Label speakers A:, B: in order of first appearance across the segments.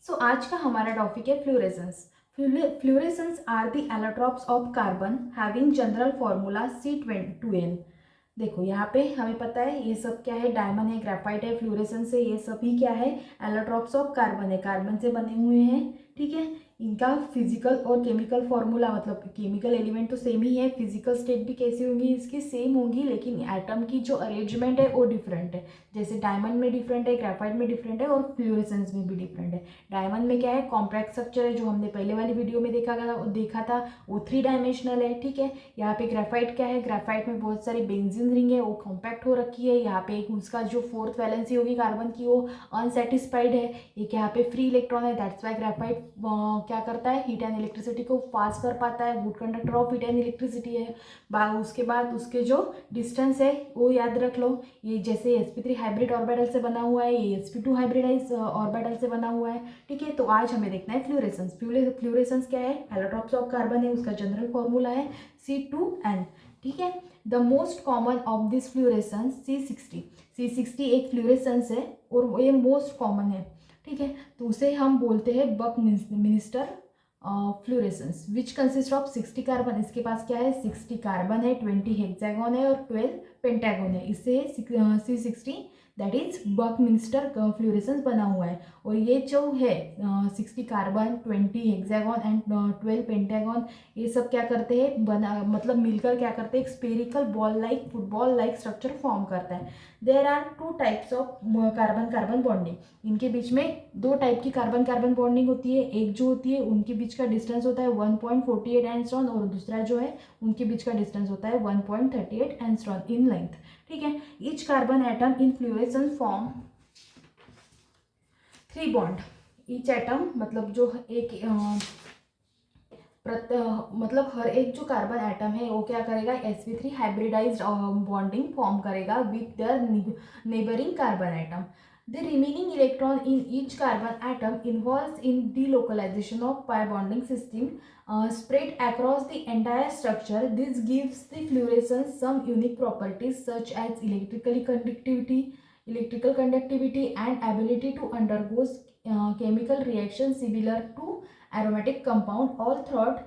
A: सो आज का हमारा टॉपिक है fluorescence. Fluorescence are the allotropes of carbon having general formula C2N। देखो यहाँ पे हमें पता है ये सब क्या है, डायमंड है, ग्रेफाइट है, फ्लोरेसेंस है, ये सभी क्या है, एलोट्रॉप्स ऑफ कार्बन है, कार्बन से बने हुए हैं। ठीक है, इनका फिजिकल और केमिकल फॉर्मूला, मतलब केमिकल एलिमेंट तो सेम ही है, फिजिकल स्टेट भी कैसी होंगी इसकी, सेम होंगी, लेकिन एटम की जो अरेंजमेंट है वो डिफरेंट है। जैसे डायमंड में डिफरेंट है, ग्रेफाइट में डिफरेंट है और फ्लोरेसेंस में भी डिफरेंट है। डायमंड में क्या है, कॉम्पैक्ट स्ट्रक्चर है, जो हमने पहले वाली वीडियो में देखा था वो 3 डायमेंशनल है। ठीक है, यहाँ पे ग्रेफाइट क्या है, ग्रेफाइट में बहुत सारी बेंजीन रिंग है, वो कॉम्पैक्ट हो रखी है। यहाँ पे एक उसका जो 4th वैलेंसी होगी कार्बन की वो अनसेटिस्फाइड है। एक यहाँ पे फ्री इलेक्ट्रॉन है, दैट्स वाई ग्रेफाइट क्या करता है, हीट एंड इलेक्ट्रिसिटी को पास कर पाता है, good conductor of heat and electricity है। उसके बाद उसके जो डिस्टेंस है वो याद रख लो, ये जैसे sp3 हाइब्रिड ऑर्बिटल से बना हुआ है, ये sp2 हाइब्रिडाइज ऑर्बिटल से बना हुआ है। ठीक है, तो आज हमें देखना है फ्लोरेसेंस। फ्लोरेसेंस क्या है, एलोट्रॉप्स ऑफ कार्बन है, उसका जनरल फॉर्मूला है C2N। ठीक है, the most common of this fluorescence C60 एक फ्लोरेसेंस है और ये मोस्ट कॉमन है। ठीक है, तो उसे हम बोलते हैं buckminsterfullerene which consist of 60 carbon. इसके पास क्या है, 60 कार्बन है, 20 हेक्सागोन है और 12 पेंटागोन है। इससे C60 that is Buckminster fluorescence बना हुआ है। और ये जो है 60 कार्बन, 20 हेक्सागोन एंड 12 पेंटागोन, ये सब क्या करते हैं, मतलब मिलकर क्या करते हैं, एक spherical ball like, football like structure form करता है। There are 2 types of carbon carbon bonding. इनके बीच में 2 टाइप की कार्बन कार्बन बॉन्डिंग होती है। एक जो होती है उनके बीच का डिस्टेंस होता है 1.48 एंगस्ट्रॉन और दूसरा जो है उनके बीच का डिस्टेंस होता है 1.38 एंगस्ट्रॉन इन लेंथ। ठीक है, each carbon atom in fluorescence form 3 bond. Each atom मतलब जो एक मतलब हर एक जो कार्बन एटम है वो क्या करेगा, sp3 हाइब्रिडाइज्ड बॉन्डिंग फॉर्म करेगा with their neighbouring carbon atom. The remaining electron in each carbon atom involves in delocalization of pi bonding system spread across the entire structure. This gives the fluorescence some unique properties such as electrical conductivity and ability to undergo chemical reaction similar to aromatic compound. All throughout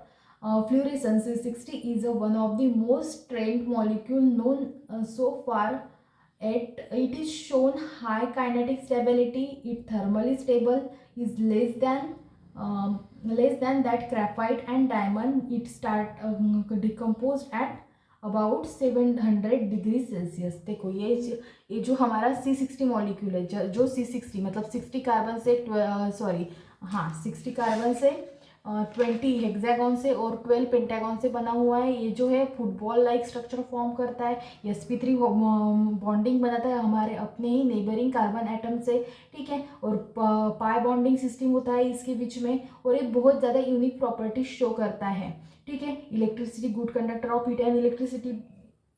A: fluorescence C60 is one of the most trained molecule known so far. It is shown high kinetic stability. It thermally stable is less than that graphite and diamond. It start decomposed at about 700 degree Celsius. देखो ये जो हमारा C60 molecule है, जो C60 मतलब 60 carbon से 60 carbon से 20 hexagon से और 12 पेंटागोन से बना हुआ है। ये जो है फुटबॉल लाइक स्ट्रक्चर फॉर्म करता है, sp3 बॉन्डिंग बनाता है हमारे अपने ही नेबरिंग कार्बन एटम से। ठीक है, और पाई बॉन्डिंग सिस्टम होता है इसके बीच में, और ये बहुत ज़्यादा यूनिक प्रॉपर्टीज शो करता है। ठीक है, electricity, good conductor of heat and electricity,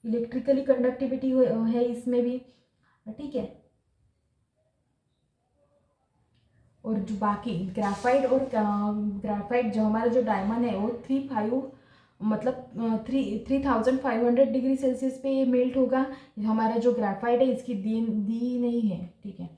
A: electrically conductivity है इसमें भी। ठीक है, और जो बाकी ग्राफाइट जो हमारा जो डायमंड है वो 3500 डिग्री सेल्सियस पे ये मेल्ट होगा। हमारा जो ग्राफाइट है इसकी दी नहीं है। ठीक है,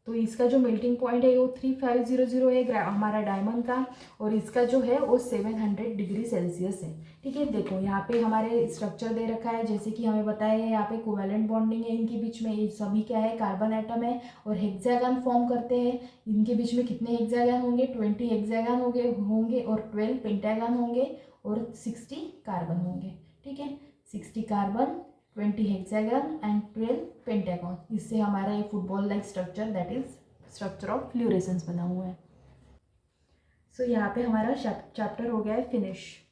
A: तो इसका जो मेल्टिंग पॉइंट है वो 3500 है हमारा डायमंड का, और इसका जो है वो 700 डिग्री सेल्सियस है। ठीक है, देखो यहाँ पे हमारे स्ट्रक्चर दे रखा है, जैसे कि हमें बताया है यहाँ पे कोवैलेंट बॉन्डिंग है इनके बीच में। ये सभी क्या है, कार्बन एटम है और हेक्सागन फॉर्म करते हैं। इनके बीच में कितने हेक्सागन होंगे, 20 हेक्सागन होंगे और 12 पेंटागन होंगे और 60 कार्बन होंगे। ठीक है, 60 कार्बन, 20 हेक्सागन एंड 12 पेंटागन। इससे हमारा ये football like structure that is structure of fluorescence बना हुआ है। सो यहाँ पे हमारा चैप्टर हो गया है फिनिश।